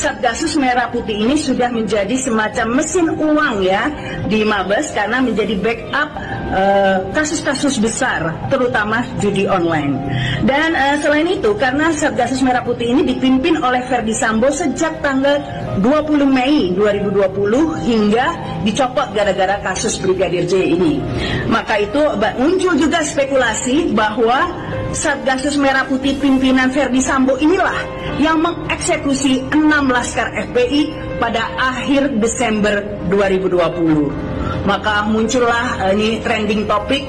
Satgasus Merah Putih ini sudah menjadi semacam mesin uang ya di Mabes karena menjadi backup kasus-kasus besar, terutama judi online. Dan selain itu, karena Satgasus Merah Putih ini dipimpin oleh Ferdy Sambo sejak tanggal 20 Mei 2020 hingga dicopot gara-gara kasus Brigadir J ini. Maka itu muncul juga spekulasi bahwa Satgasus Merah Putih pimpinan Ferdy Sambo inilah yang mengeksekusi 6 laskar FPI pada akhir Desember 2020. Maka muncullah ini trending topik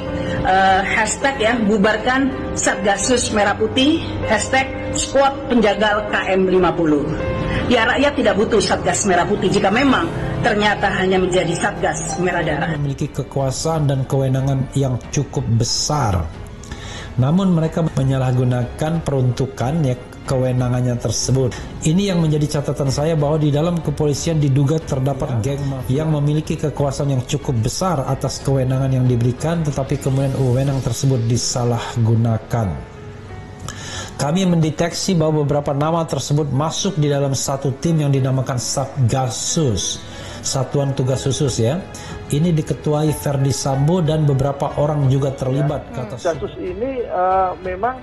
hashtag ya, bubarkan Satgasus Merah Putih, hashtag squad penjagal KM50. Ya, rakyat tidak butuh Satgas Merah Putih jika memang ternyata hanya menjadi Satgas Merah Darah. Memiliki kekuasaan dan kewenangan yang cukup besar. Namun mereka menyalahgunakan peruntukan ya kewenangannya tersebut. Ini yang menjadi catatan saya bahwa di dalam kepolisian diduga terdapat geng yang memiliki kekuasaan yang cukup besar atas kewenangan yang diberikan, tetapi kemudian wewenang tersebut disalahgunakan. Kami mendeteksi bahwa beberapa nama tersebut masuk di dalam satu tim yang dinamakan Satgasus, Satuan Tugas Khusus ya. Ini diketuai Ferdy Sambo dan beberapa orang juga terlibat. Satgasus ini memang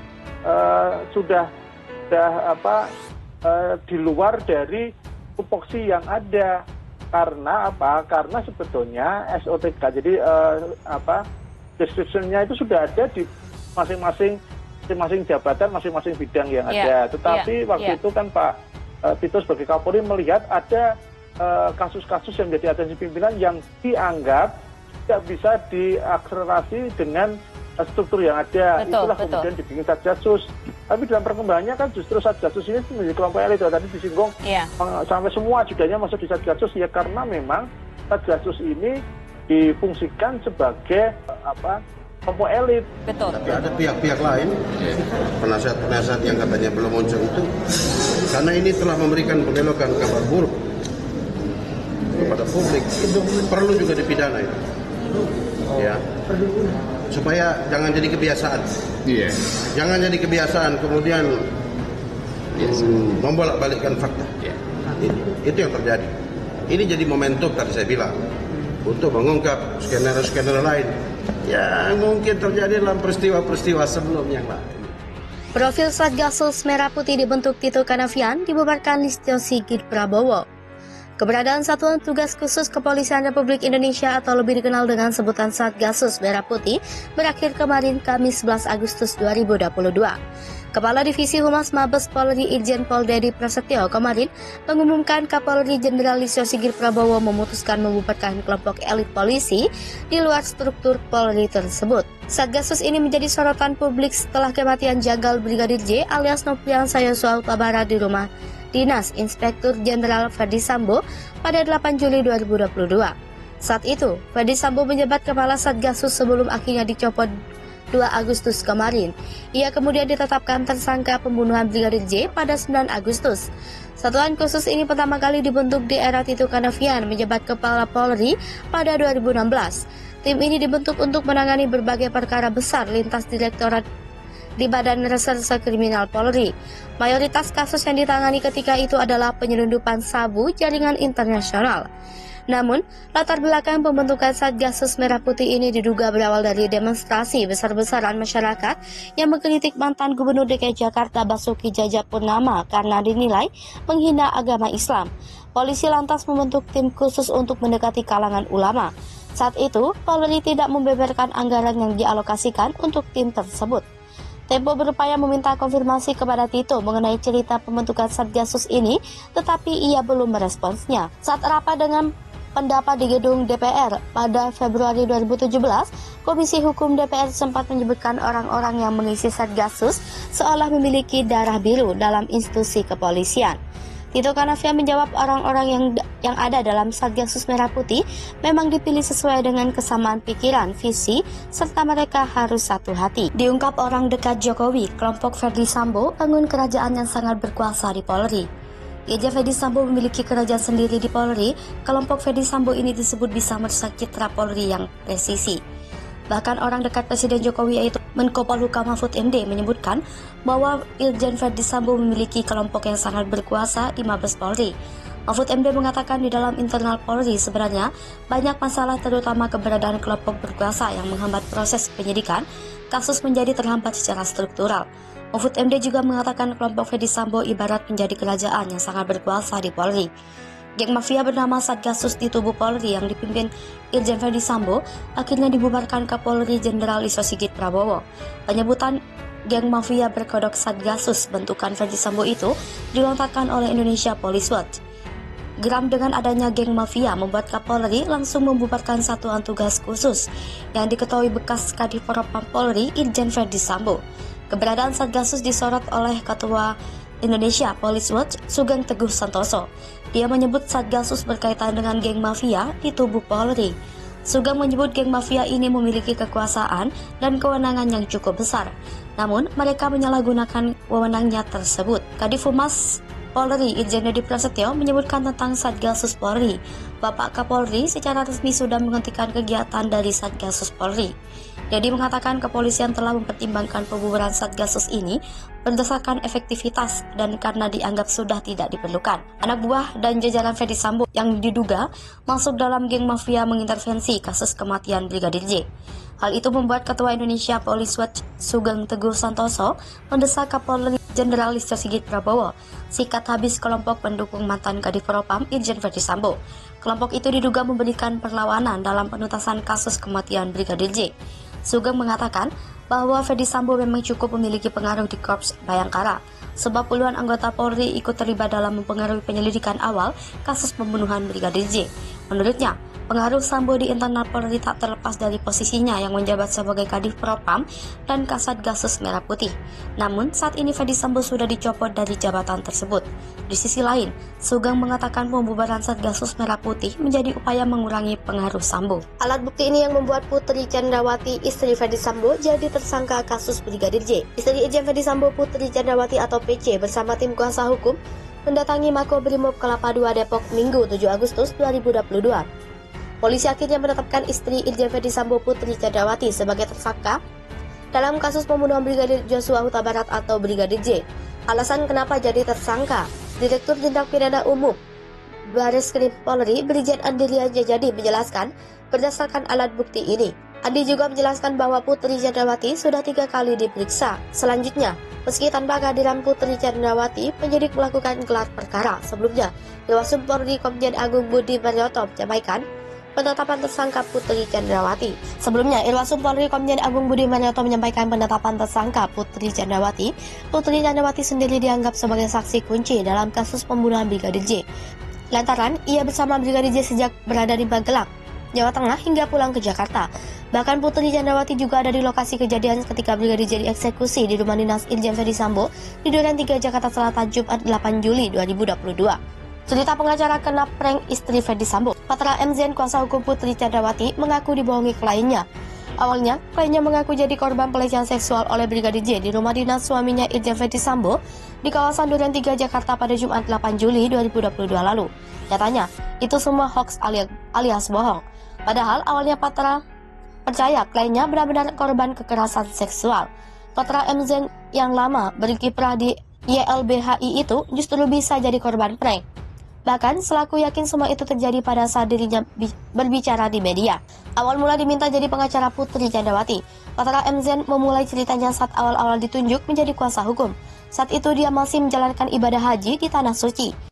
sudah di luar dari tupoksi yang ada. Karena apa? Karena sebetulnya SOTK, jadi description-nya itu sudah ada di masing-masing jabatan, masing-masing bidang yang ada. Tetapi waktu itu kan Pak Tito sebagai Kapolri melihat ada kasus-kasus yang menjadi atensi pimpinan yang dianggap tidak bisa diakselerasi dengan struktur yang ada. Itulah kemudian dibikin Satgasus. Tapi dalam perkembangannya kan justru Satgasus ini menjadi kelompok elit. Tadi disinggung sampai semua ajudannya masuk di Satgasus ya, karena memang Satgasus ini difungsikan sebagai kelompok elit. Tapi ada pihak-pihak lain, penasihat-penasihat yang katanya belum muncul itu, karena ini telah memberikan pembelokan kabar buruk kepada publik, itu perlu juga dipidana itu. Ya. Supaya jangan jadi kebiasaan. Jangan jadi kebiasaan kemudian membolak-balikkan fakta. Itu yang terjadi. Ini jadi momentum tadi saya bilang untuk mengungkap skenario-skenario lain yang mungkin terjadi dalam peristiwa-peristiwa sebelumnya, Pak. Profil Satgasus Merah Putih dibentuk Tito Karnavian dibubarkan Listio Sigit Prabowo. Keberadaan Satuan Tugas Khusus Kepolisian Republik Indonesia atau lebih dikenal dengan sebutan Satgasus Merah Putih berakhir kemarin Kamis 11 Agustus 2022. Kepala Divisi Humas Mabes Polri Irjen Pol Dedi Prasetyo kemarin mengumumkan Kapolri Jenderal Listio Sigit Prabowo memutuskan membubarkan kelompok elit polisi di luar struktur Polri tersebut. Satgasus ini menjadi sorotan publik setelah kematian janggal Brigadir J alias Nopriansa Yosua Huta Barat di rumah Dinas Inspektur Jenderal Ferdy Sambo pada 8 Juli 2022. Saat itu, Ferdy Sambo menjabat Kepala Satgasus sebelum akhirnya dicopot 2 Agustus kemarin. Ia kemudian ditetapkan tersangka pembunuhan Brigadir J pada 9 Agustus. Satuan khusus ini pertama kali dibentuk di era Tito Karnavian menjabat Kepala Polri pada 2016. Tim ini dibentuk untuk menangani berbagai perkara besar lintas direktorat di Badan Reserse Kriminal Polri. Mayoritas kasus yang ditangani ketika itu adalah penyelundupan sabu jaringan internasional. Namun, latar belakang pembentukan Satgasus Merah Putih ini diduga berawal dari demonstrasi besar-besaran masyarakat yang mengkritik mantan Gubernur DKI Jakarta Basuki Cahayapurnama karena dinilai menghina agama Islam. Polisi lantas membentuk tim khusus untuk mendekati kalangan ulama. Saat itu, Polri tidak membeberkan anggaran yang dialokasikan untuk tim tersebut. Tempo berupaya meminta konfirmasi kepada Tito mengenai cerita pembentukan Satgasus ini, tetapi ia belum meresponsnya. Saat rapat dengan pendapat di gedung DPR pada Februari 2017, Komisi Hukum DPR sempat menyebutkan orang-orang yang mengisi Satgasus seolah memiliki darah biru dalam institusi kepolisian. Tito Karnavian menjawab orang-orang yang ada dalam Satgasus Merah Putih memang dipilih sesuai dengan kesamaan pikiran, visi, serta mereka harus satu hati. Diungkap orang dekat Jokowi, kelompok Ferdy Sambo bangun kerajaan yang sangat berkuasa di Polri. Irjen Ferdy Sambo memiliki kerajaan sendiri di Polri. Kelompok Ferdy Sambo ini disebut bisa merusak citra Polri yang presisi. Bahkan orang dekat Presiden Jokowi yaitu Menko Polhukam Mahfud MD menyebutkan bahwa Irjen Verdi Sambo memiliki kelompok yang sangat berkuasa di Mabes Polri. Mahfud MD mengatakan di dalam internal Polri sebenarnya banyak masalah, terutama keberadaan kelompok berkuasa yang menghambat proses penyidikan, kasus menjadi terhambat secara struktural. Mahfud MD juga mengatakan kelompok Verdi Sambo ibarat menjadi kerajaan yang sangat berkuasa di Polri. Geng mafia bernama Satgasus di tubuh Polri yang dipimpin Irjen Verdi Sambo akhirnya dibubarkan Kapolri Jenderal Listio Sigit Prabowo. Penyebutan geng mafia berkodok Satgasus bentukan Verdi Sambo itu dilontarkan oleh Indonesia Police Watch. Geram dengan adanya geng mafia membuat Kapolri langsung membubarkan satuan tugas khusus yang diketuai bekas Kadif Propam Polri Irjen Verdi Sambo. Keberadaan Satgasus disorot oleh Ketua Indonesia Police Watch Sugeng Teguh Santoso. Dia menyebut Satgasus berkaitan dengan geng mafia di tubuh Polri. Sugeng menyebut geng mafia ini memiliki kekuasaan dan kewenangan yang cukup besar. Namun, mereka menyalahgunakan wewenangnya tersebut. Kadif Humas Polri Irjen Deddy Prasetyo menyebutkan tentang Satgasus Polri. Bapak Kapolri secara resmi sudah menghentikan kegiatan dari Satgasus Polri. Deddy mengatakan kepolisian telah mempertimbangkan pembubaran Satgasus ini berdasarkan efektivitas dan karena dianggap sudah tidak diperlukan. Anak buah dan jajaran Verdi Sambo yang diduga masuk dalam geng mafia mengintervensi kasus kematian Brigadir J. Hal itu membuat Ketua Indonesia Police Watch Sugeng Teguh Santoso mendesak Kapolri Jenderal Listio Sigit Prabowo sikat habis kelompok pendukung mantan Kadif Propam Irjen Verdi Sambo. Kelompok itu diduga memberikan perlawanan dalam penuntasan kasus kematian Brigadir J. Sugeng mengatakan bahwa Verdi Sambo memang cukup memiliki pengaruh di Korps Bayangkara, sebab puluhan anggota Polri ikut terlibat dalam mempengaruhi penyelidikan awal kasus pembunuhan Brigadir J. Menurutnya, pengaruh Sambo di internal Polri tak terlepas dari posisinya yang menjabat sebagai Kadif Propam dan Kasat Gasus Merah Putih. Namun, saat ini Verdi Sambo sudah dicopot dari jabatan tersebut. Di sisi lain, Sugeng mengatakan pembubaran Satgasus Merah Putih menjadi upaya mengurangi pengaruh Sambo. Alat bukti ini yang membuat Putri Candrawati, istri Verdi Sambo, jadi tersangka kasus Brigadir J. Istri Irjen Verdi Sambo, Putri Candrawati atau PC, bersama tim kuasa hukum mendatangi Makobrimob Kelapa II Depok Minggu 7 Agustus 2022. Polisi akhirnya menetapkan istri Irjen Verdi Sambo, Putri Candrawati sebagai tersangka dalam kasus pembunuhan Brigadir Joshua Huta Barat atau Brigadir J. Alasan kenapa jadi tersangka, Direktur Tindak Pidana Umum Bareskrim Polri Brigjen Andi Rianjajadi menjelaskan berdasarkan alat bukti ini. Andi juga menjelaskan bahwa Putri Candrawati sudah 3 kali diperiksa. Selanjutnya, meski tanpa kehadiran Putri Candrawati, penyidik melakukan gelar perkara. Sebelumnya, Irwasum Polri Komjen Agung Budi Marioto menyampaikan penetapan tersangka Putri Candrawati. Sebelumnya, Irwasum Polri Komjen Agung Budi Marioto menyampaikan penetapan tersangka Putri Candrawati. Putri Candrawati sendiri dianggap sebagai saksi kunci dalam kasus pembunuhan Brigadir J. Lantaran ia bersama Brigadir J sejak berada di Magelang, Jawa Tengah hingga pulang ke Jakarta. Bahkan Putri Candrawati juga ada di lokasi kejadian ketika Brigadir J dieksekusi di rumah dinas Irjen Verdi Sambo di Duren 3 Jakarta Selatan Jumat 8 Juli 2022. Cerita pengacara kena prank istri Verdi Sambo. Patra MZN kuasa hukum Putri Candrawati mengaku dibohongi kliennya. Awalnya, kliennya mengaku jadi korban pelecehan seksual oleh Brigadir J di rumah dinas suaminya Irjen Verdi Sambo di kawasan Duren 3 Jakarta pada Jumat 8 Juli 2022 lalu. Nyatanya, itu semua hoax alias bohong. Padahal awalnya Patra percaya kliennya benar-benar korban kekerasan seksual. Patra MZN yang lama berkiprah di YLBHI itu justru bisa jadi korban prank. Bahkan selaku yakin semua itu terjadi pada saat dirinya berbicara di media. Awal mula diminta jadi pengacara Putri Candrawati. Patra MZN memulai ceritanya saat awal-awal ditunjuk menjadi kuasa hukum. Saat itu dia masih menjalankan ibadah haji di Tanah Suci.